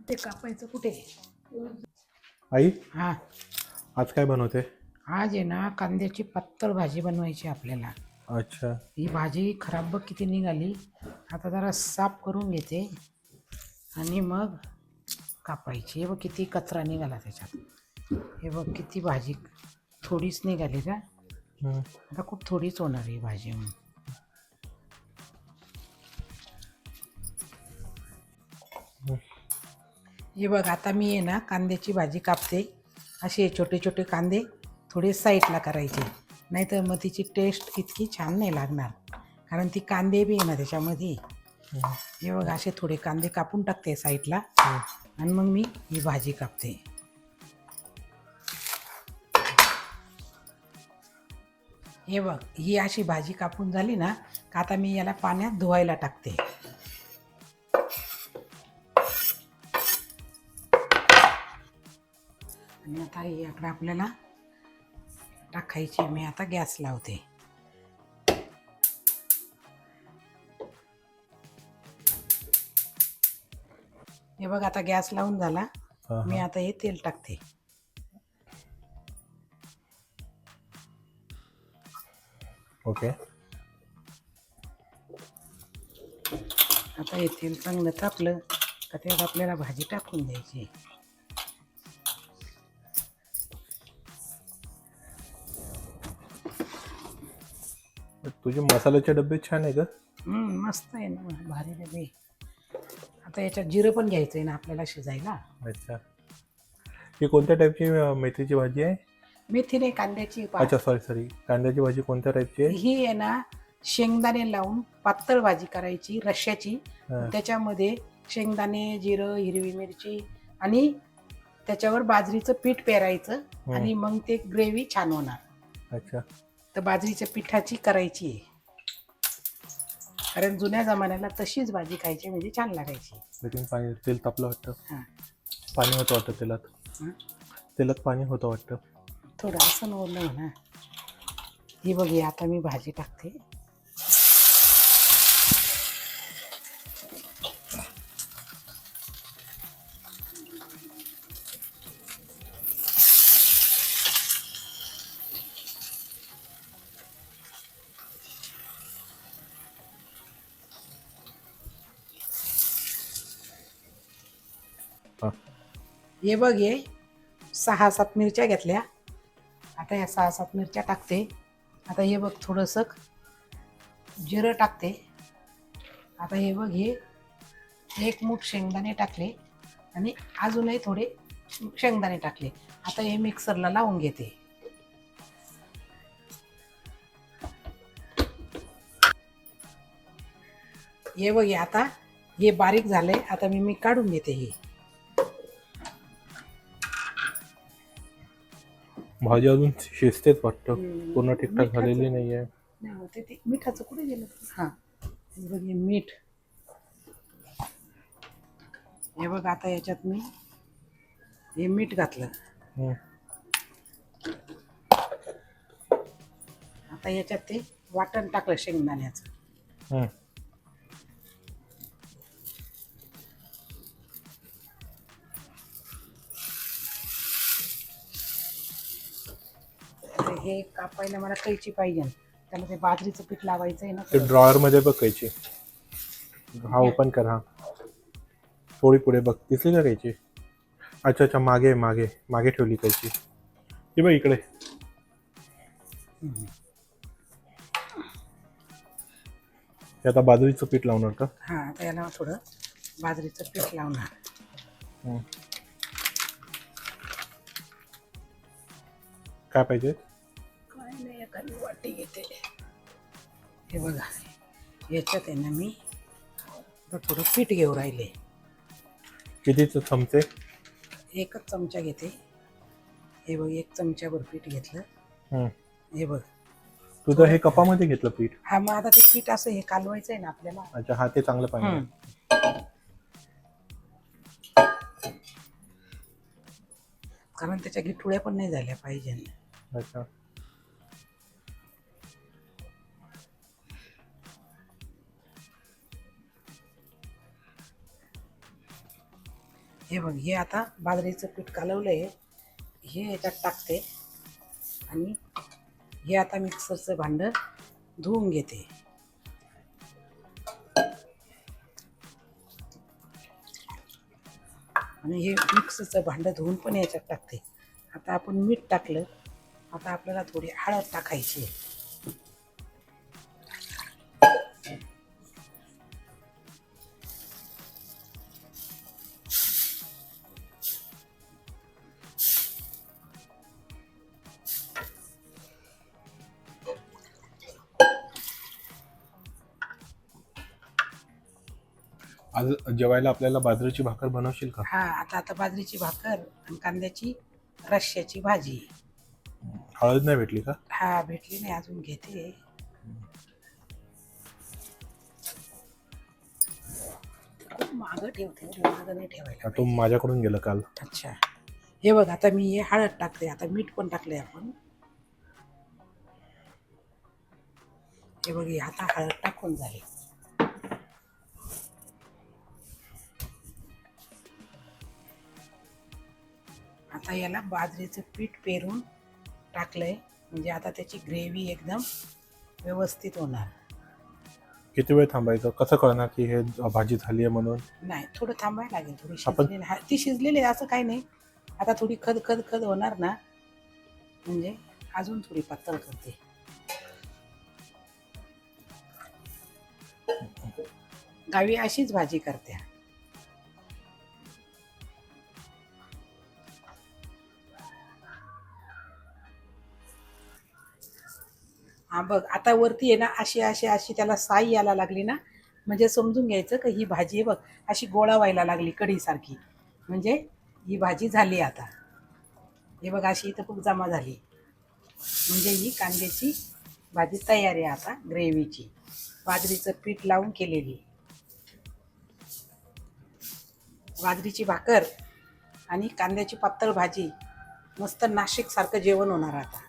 ते कापायचं कुठे? आई हा, आज काय बनवते? आज आहे ना कांद्याची पातळ भाजी बनवायची आपल्याला. अच्छा. ही भाजी खराब बघ किती निघाली. आता जरा साफ करून घेते आणि मग कापायची. हे बघ किती कचरा निघाला त्याच्यात. हे बघ किती भाजी थोडीच निघाली का. आता खूप थोडीच होणार ही भाजी. हे बघ आता मी आहे ना कांद्याची भाजी कापते. असे छोटे छोटे कांदे थोडे साईडला करायचे, नाहीतर मग तिची टेस्ट इतकी छान नाही लागणार, कारण ती कांदे बी आहे ना त्याच्यामध्ये. हे बघ असे थोडे कांदे कापून टाकते साईडला आणि मग मी ही भाजी कापते. हे बघ ही अशी भाजी कापून झाली ना का आता मी याला पाण्यात धुवायला टाकते. आणि आता याकडे आपल्याला टाकायची. मी आता गॅस लावते. हे बघ आता गॅस लावून झाला. मी आता हे तेल टाकते. ओके. आता हे तेल चांगलं तापलं का त्यात आपल्याला भाजी टाकून द्यायची. तुझे मसाल्याचे डबे छान आहे का? मस्त आहे ना, भारी डबे. आता याच्यात जिरं पण घ्यायचं आहे ना आपल्याला शिजायला. अच्छा. ही कोणत्या टाईपची मेथीची भाजी आहे? मेथी नाही, कांद्याची अच्छा, सॉरी. कांद्याची भाजी कोणत्या टाईपची आहे? ही आहे ना शेंगदाणे लावून पातळ भाजी करायची रश्श्याची. त्याच्यामध्ये शेंगदाणे, जिरं, हिरवी मिरची आणि त्याच्यावर बाजरीचं पीठ पेरायचं आणि मग ते ग्रेव्ही छान होणार. अच्छा. तर बाजरीच्या पिठाची करायची आहे, कारण जुन्या जमान्याला तशीच भाजी खायची म्हणजे छान लागायची. लेकिन पाणी तेल तापलं वाटतं. हां, पाणी होतं वाटतं तेलात. तेलात पाणी होतं वाटतं. थोडं असं नवलं म्हणा. ही बघ आता मी भाजी टाकते. हां. हे बघ हे 6-7 मिरच्या घेतल्या. आता या 6-7 मिरच्या टाकते. आता हे बघ थोडंसं जिरं टाकते. आता हे बघ हे 1 मूठ शेंगदाणे टाकले आणि अजूनही थोडे शेंगदाणे टाकले. आता हे मिक्सरला लावून घेते. हे बघ आता हे बारीक झालंय. आता मी काढून घेते. हे भाजी अजून शिजतेच वाटतं, पूर्ण ठीकठाक झालेली नाही आहे. नाही होते ते मिठाचं कुठे गेलं. हां, हे बघ हे मीठ. हे बघ आता याच्यात मी हे मीठ घातलं. आता याच्यात ते वाटण टाकलं शेंगदाण्याचं. हे कापायला मला कैची पाहिजे. त्याला ते बाजरीचं पीठ लावायचं आहे ना. ते ड्रॉयर मध्ये बघ कैची. हा ओपन कर. हा थोडी पुढे बघ, दिसली का कैची? अच्छा, मागे ठेवली कैची. ही बघ इकडे. आता बाजरीचं पीठ लावणार का? हां, आता याला थोडं बाजरीचं पीठ लावणार. काय पाहिजे? काय नाही, एखादी वाटी घेते. हे बघा याच्यात आहे ना मी थोडं पीठ घेऊ राहिले. किती चमचे? 1च चमचा घेते. हे बघ 1 चमच्याभर पीठ घेतलं. हे बघ तुझं हे कपामध्ये घेतलं पीठ? हा, मग आता ते पीठ असं हे कालवायचं आहे ना आपल्याला. अच्छा, हा ते चांगलं पाहिजे. कारण त्याच्या गिठुळ्या पण नाही झाल्या पाहिजे. अच्छा. हे बघ, हे आता बाजरीचं पीठ कालवलंय, हे याच्यात टाकते आणि हे आता मिक्सरचं भांडं धुवून घेते. आणि हे मिक्सरचं भांडं धुवून पण याच्यात टाकते. आता आपण मीठ टाकलं, आता आपल्याला थोडी हळद टाकायची आहे. आज जेवायला आपल्याला बाजरीची भाकर बनवशील का? हा, आता बाजरीची भाकर आणि कांद्याची रश्श्याची भाजी. हळद नाही भेटली का? हा, भेटली नाही अजून, घेते. खूप मागं ठेवते, मागं नाही ठेवायला. तो माझ्याकडून गेलं काल. अच्छा, हे बघ, आता मी हे हळद टाकते, आता मीठ पण टाकले आपण. हे बघ, हे आता हळद टाकून झाली. आता याला बाजरीचं पीठ पेरून टाकलंय, म्हणजे आता त्याची ग्रेव्ही एकदम व्यवस्थित होणार. किती वेळ थांबायचं? कसं कळणार की हे भाजी झाली आहे म्हणून? नाही, थोडं थांबायला लागेल. थोडी आपण- शिजलेली, हा, ती शिजलेली आहे असं काही नाही. आता थोडी खद खद खद होणार ना, म्हणजे अजून थोडी पातळ करते. गावी अशीच भाजी करते. हा बघ, आता वरती आहे ना, अशी अशी अशी त्याला साई यायला लागली ना, म्हणजे समजून घ्यायचं की ही भाजी आहे बघ, अशी गोळा व्हायला लागली कढीसारखी, म्हणजे ही भाजी झाली आता. हे बघ, अशी इथं खूप जमा झाली, म्हणजे ही कांद्याची भाजी तयार आहे आता ग्रेव्हीची, बाजरीचं पीठ लावून केलेली. बाजरीची भाकर आणि कांद्याची पातळ भाजी, मस्त नाशिकसारखं जेवण होणार आता.